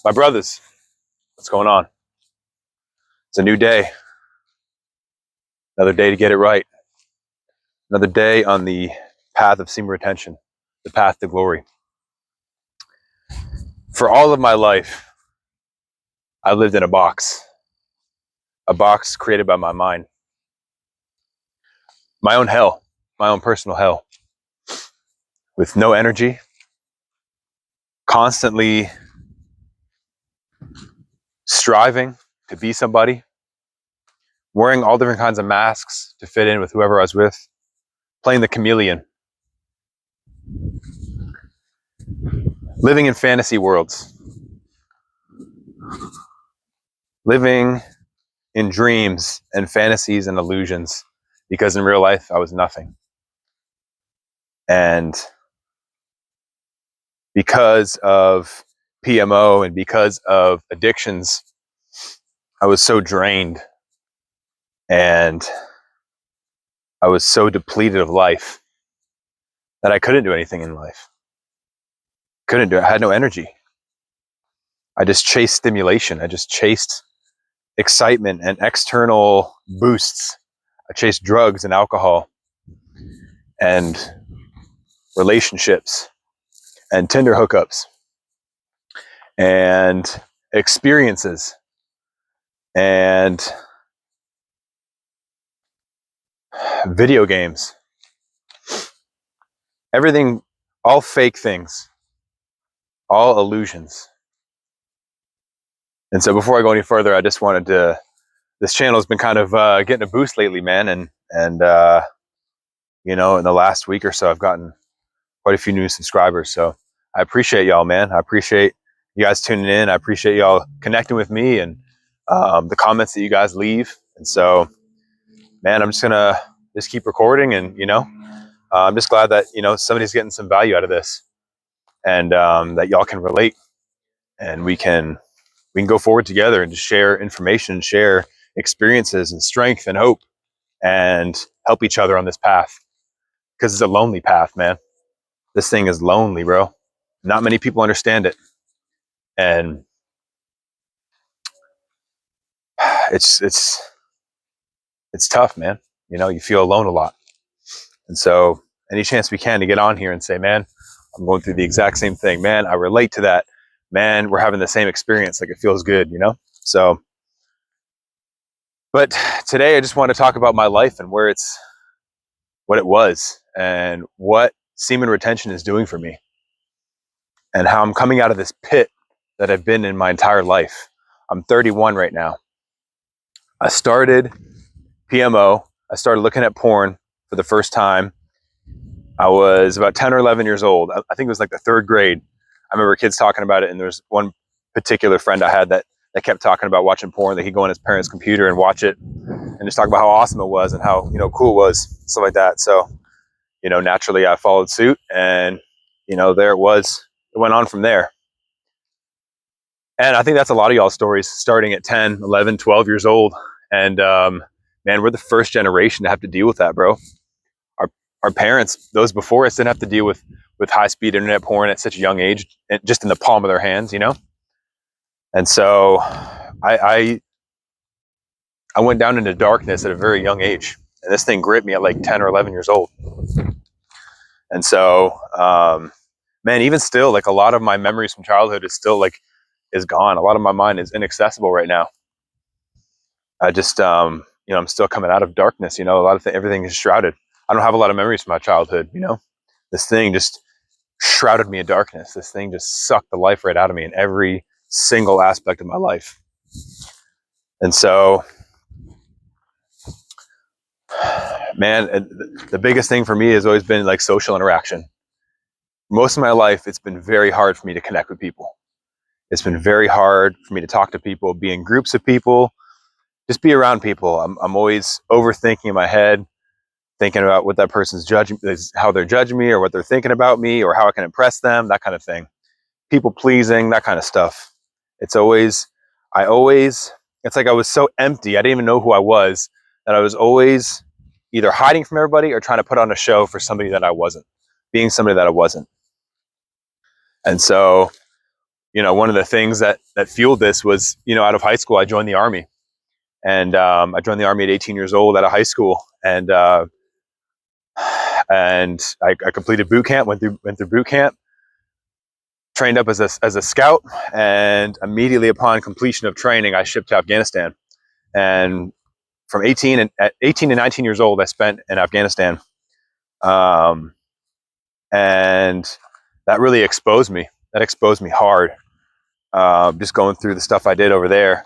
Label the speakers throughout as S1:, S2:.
S1: My brothers, what's going on? It's a new day, another day to get it right, another day on the path of semen retention, the path to glory. For all of my life, I lived in a box created by my mind, my own hell, my own personal hell, with no energy, constantly striving to be somebody, wearing all different kinds of masks to fit in with whoever I was with, playing the chameleon, living in fantasy worlds, living in dreams and fantasies and illusions, because in real life I was nothing. And because of PMO and because of addictions, I was so drained and I was so depleted of life that I couldn't do anything in life. Couldn't do it. I had no energy. I just chased stimulation. I just chased excitement and external boosts. I chased drugs and alcohol and relationships and Tinder hookups and experiences and video games. Everything, all fake things, all illusions. And so before I go any further, I just wanted to, this channel has been kind of getting a boost lately, man. And you know, in the last week or so, I've gotten quite a few new subscribers. So I appreciate y'all, man. I appreciate you guys tuning in. I appreciate y'all connecting with me and the comments that you guys leave. And so, man, I'm just going to just keep recording and, you know, I'm just glad that, you know, somebody's getting some value out of this and that y'all can relate and we can go forward together and just share information, share experiences and strength and hope and help each other on this path. Because it's a lonely path, man. This thing is lonely, bro. Not many people understand it. And it's tough, man. You know, you feel alone a lot. And so any chance we can to get on here and say, man, I'm going through the exact same thing, man. I relate to that, man. We're having the same experience. Like, it feels good, you know? So, but today I just want to talk about my life and what it was and what semen retention is doing for me and how I'm coming out of this pit that I've been in my entire life. I'm 31 right now. I started PMO. I started looking at porn for the first time. I was about 10 or 11 years old. I think it was like the third grade. I remember kids talking about it, and there's one particular friend I had that kept talking about watching porn, that he'd go on his parents' computer and watch it and just talk about how awesome it was and how, you know, cool it was, stuff like that. So, you know, naturally I followed suit and, you know, there it was. It went on from there. And I think that's a lot of y'all's stories, starting at 10, 11, 12 years old. And man, we're the first generation to have to deal with that, bro. Our parents, those before us, didn't have to deal with high-speed internet porn at such a young age, just in the palm of their hands, you know? And so I went down into darkness at a very young age. And this thing gripped me at like 10 or 11 years old. And so, man, even still, like, a lot of my memories from childhood is gone. A lot of my mind is inaccessible right now. I just, you know, I'm still coming out of darkness, you know, everything is shrouded. I don't have a lot of memories from my childhood, you know. This thing just shrouded me in darkness. This thing just sucked the life right out of me in every single aspect of my life. And so, man, the biggest thing for me has always been like social interaction. Most of my life, it's been very hard for me to connect with people. It's been very hard for me to talk to people, be in groups of people, just be around people. I'm always overthinking in my head, thinking about what that person's judging, how they're judging me, or what they're thinking about me, or how I can impress them, that kind of thing. People pleasing, that kind of stuff. It's like I was so empty, I didn't even know who I was, that I was always either hiding from everybody or trying to put on a show for somebody that I wasn't, being somebody that I wasn't. And so one of the things that fueled this was, out of high school, I joined the Army. And I joined the Army at 18 years old out of high school. And I completed boot camp, went through boot camp, trained up as a scout, and immediately upon completion of training, I shipped to Afghanistan. And from 18 to 19 years old, I spent in Afghanistan. And that really exposed me. That exposed me hard. Just going through the stuff I did over there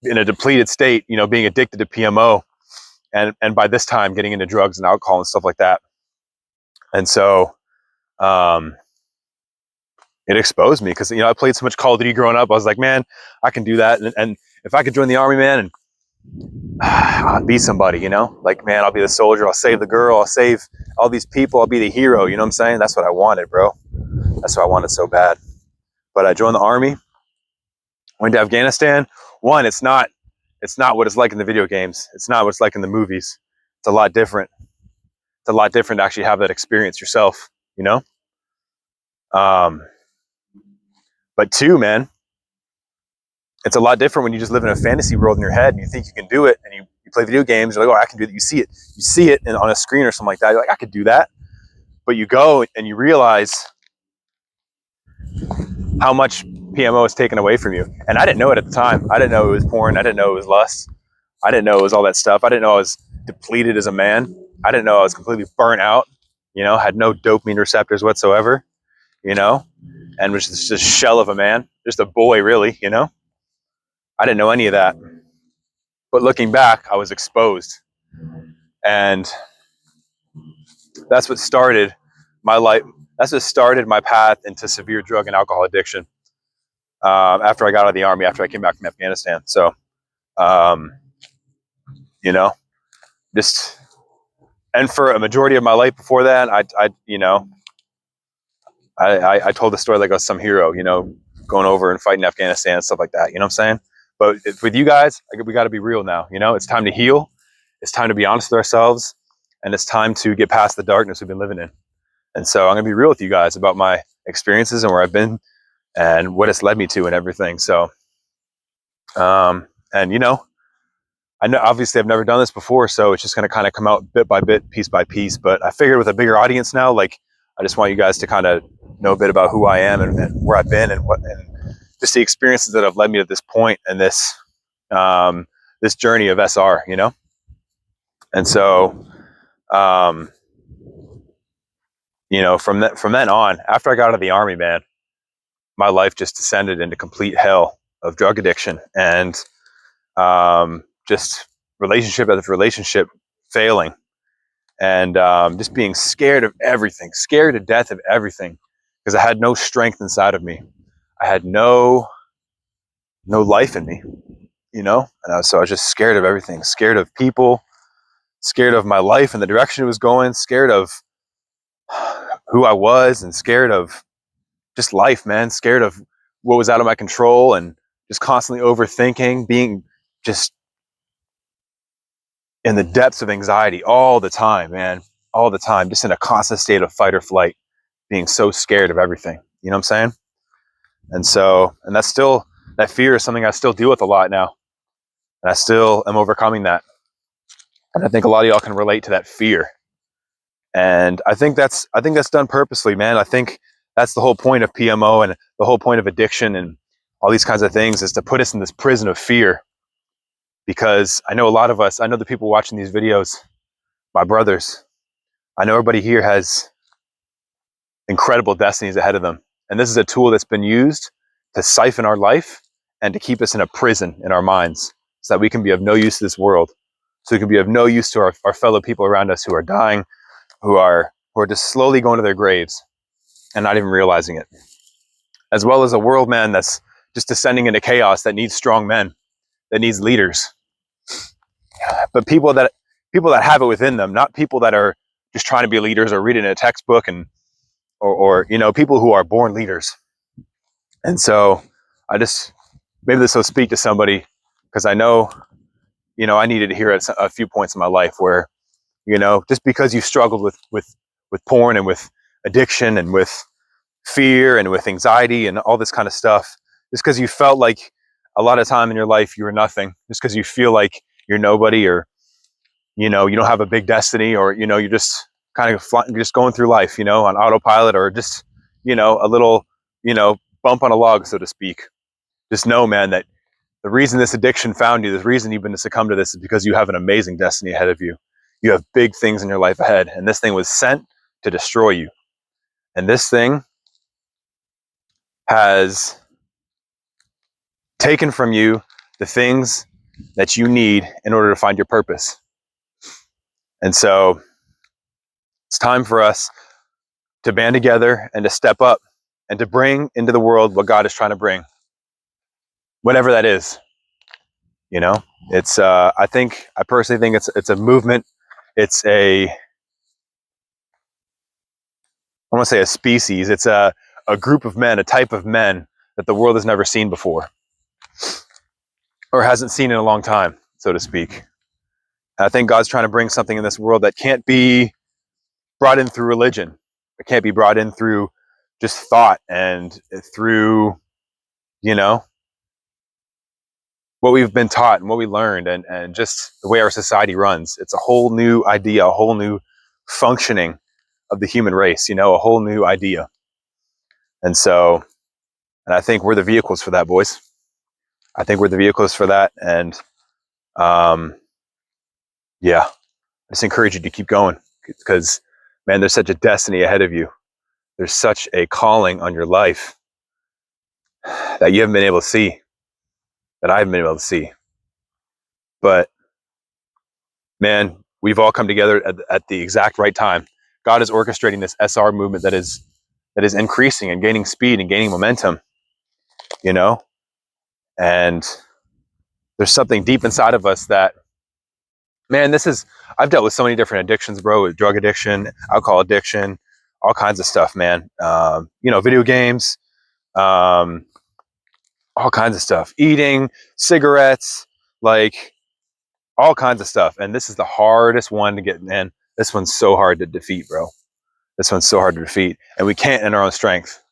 S1: in a depleted state, being addicted to PMO, and by this time getting into drugs and alcohol and stuff like that. And so it exposed me because, I played so much Call of Duty growing up. I was like, man, I can do that. And if I could join the Army, man, and I'll be somebody, like, man, I'll be the soldier. I'll save the girl. I'll save all these people. I'll be the hero. You know what I'm saying? That's what I wanted, bro. That's what I wanted so bad. But I joined the Army, went to Afghanistan. One, it's not what it's like in the video games. It's not what it's like in the movies. It's a lot different. It's a lot different to actually have that experience yourself, But two, man, it's a lot different when you just live in a fantasy world in your head and you think you can do it, and you play video games. You're like, oh, I can do that. You see it on a screen or something like that. You're like, I could do that. But you go and you realize how much PMO is taken away from you. And I didn't know it at the time. I didn't know it was porn. I didn't know it was lust. I didn't know it was all that stuff. I didn't know I was depleted as a man. I didn't know I was completely burnt out, had no dopamine receptors whatsoever, and was just a shell of a man, just a boy, really, I didn't know any of that. But looking back, I was exposed. And that's what started my life. That's what started my path into severe drug and alcohol addiction. After I got out of the Army, after I came back from Afghanistan. So, and for a majority of my life before that, I told the story like I was some hero, going over and fighting Afghanistan and stuff like that. You know what I'm saying? But with you guys, we got to be real now. It's time to heal. It's time to be honest with ourselves, and it's time to get past the darkness we've been living in. And so I'm gonna be real with you guys about my experiences and where I've been and what it's led me to and everything. So, and I know obviously I've never done this before, so it's just gonna kind of come out bit by bit, piece by piece. But I figured with a bigger audience now, like, I just want you guys to kind of know a bit about who I am and where I've been and just the experiences that have led me to this point and this this journey of SR, And so, from then on, after I got out of the Army, man, my life just descended into complete hell of drug addiction and just relationship after relationship failing, and just being scared of everything, scared to death of everything, because I had no strength inside of me. I had no life in me, and so I was just scared of everything, scared of people, scared of my life and the direction it was going, scared of who I was, and scared of just life, man, scared of what was out of my control, and just constantly overthinking, being just in the depths of anxiety all the time, man, all the time, just in a constant state of fight or flight, being so scared of everything. You know what I'm saying? And so, and that fear is something I still deal with a lot now. And I still am overcoming that. And I think a lot of y'all can relate to that fear. And I think that's done purposely, man. I think that's the whole point of PMO and the whole point of addiction and all these kinds of things, is to put us in this prison of fear. Because I know a lot of us, I know the people watching these videos, my brothers, I know everybody here has incredible destinies ahead of them. And this is a tool that's been used to siphon our life and to keep us in a prison in our minds, so that we can be of no use to this world. So we can be of no use to our fellow people around us who are dying, who are just slowly going to their graves and not even realizing it. As well as a world, man, that's just descending into chaos, that needs strong men, that needs leaders. But people that have it within them, not people that are just trying to be leaders or reading a textbook, and or people who are born leaders. And so maybe this will speak to somebody, because I know, I needed to hear it at a few points in my life where, just because you struggled with porn and with addiction and with fear and with anxiety and all this kind of stuff, just because you felt like a lot of time in your life you were nothing, just because you feel like you're nobody, or you don't have a big destiny, or you're just kind of just going through life, on autopilot, or just a little bump on a log, so to speak. Just know, man, that the reason this addiction found you, the reason you've been succumbed to this, is because you have an amazing destiny ahead of you. You have big things in your life ahead, and this thing was sent to destroy you. And this thing has taken from you the things that you need in order to find your purpose. And so it's time for us to band together and to step up and to bring into the world what God is trying to bring, whatever that is. It's I personally think it's a movement. It's I want to say a species. It's a group of men, a type of men that the world has never seen before, or hasn't seen in a long time, so to speak. And I think God's trying to bring something in this world that can't be brought in through religion. It can't be brought in through just thought and through, what we've been taught and what we learned, and just the way our society runs. It's a whole new idea, a whole new functioning of the human race, a whole new idea. And I think we're the vehicles for that, boys. I think we're the vehicles for that. And yeah, I just encourage you to keep going, because, man, there's such a destiny ahead of you. There's such a calling on your life that you haven't been able to see, that I haven't been able to see. But, man, we've all come together at the exact right time. God is orchestrating this SR movement that is increasing and gaining speed and gaining momentum, and there's something deep inside of us that, man, I've dealt with so many different addictions, bro, with drug addiction, alcohol addiction, all kinds of stuff, man. Video games, all kinds of stuff, eating, cigarettes, like all kinds of stuff. And this is the hardest one to get, man. This one's so hard to defeat, bro. This one's so hard to defeat. And we can't in our own strength.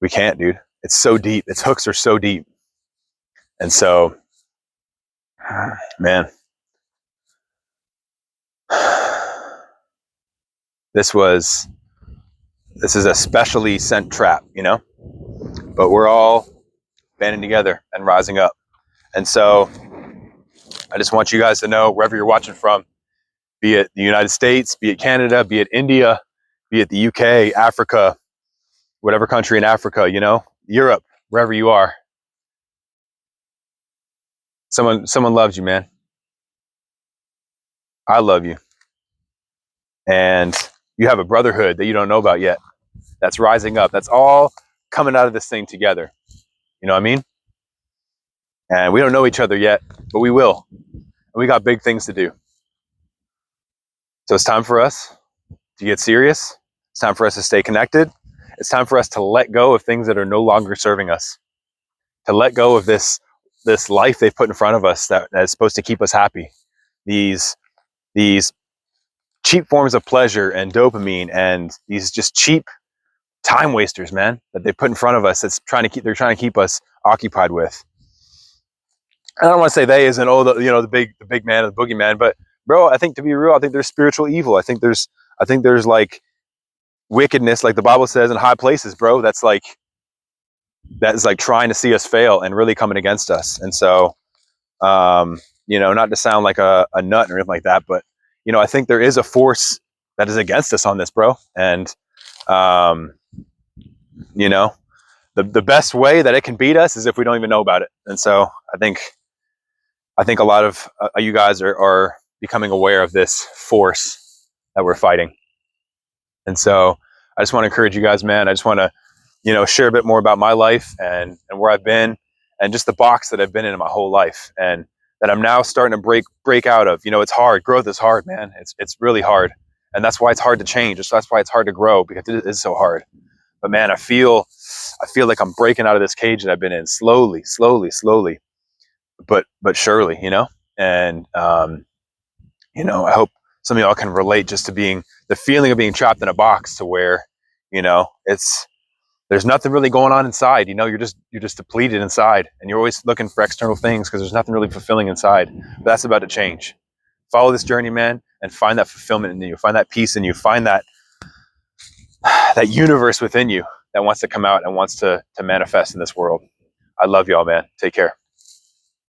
S1: We can't, dude. It's so deep. Its hooks are so deep. And so, man, this is a specially sent trap, but we're all banding together and rising up. And so I just want you guys to know, wherever you're watching from, be it the United States, be it Canada, be it India, be it the UK, Africa, whatever country in Africa, Europe, wherever you are, someone loves you, man. I love you. And you have a brotherhood that you don't know about yet, that's rising up. That's all coming out of this thing together. You know what I mean? And we don't know each other yet, but we will. And we got big things to do. So it's time for us to get serious. It's time for us to stay connected. It's time for us to let go of things that are no longer serving us. To let go of this life they've put in front of us that is supposed to keep us happy. These cheap forms of pleasure and dopamine, and these just cheap time wasters, man, that they put in front of us. They're trying to keep us occupied with. I don't want to say they as in, the big man or the boogeyman, but bro, I think, to be real, I think there's spiritual evil. I think there's like wickedness, like the Bible says, in high places, bro. That is like trying to see us fail and really coming against us. And so, not to sound like a nut or anything like that, but I think there is a force that is against us on this, bro. And the best way that it can beat us is if we don't even know about it. And so I think a lot of you guys are becoming aware of this force that we're fighting. And so I just want to encourage you guys, man. I just want to, share a bit more about my life and where I've been, and just the box that I've been in my whole life, and that I'm now starting to break out of. It's hard. Growth is hard, man. It's really hard. And that's why it's hard to change. That's why it's hard to grow, because it is so hard. But man, I feel like I'm breaking out of this cage that I've been in slowly, but surely, and I hope some of y'all can relate just to the feeling of being trapped in a box, to where, it's there's nothing really going on inside. You're just depleted inside, and you're always looking for external things because there's nothing really fulfilling inside. But that's about to change. Follow this journey, man, and find that fulfillment in you. Find that peace in you. Find that universe within you that wants to come out and wants to manifest in this world. I love y'all, man. Take care.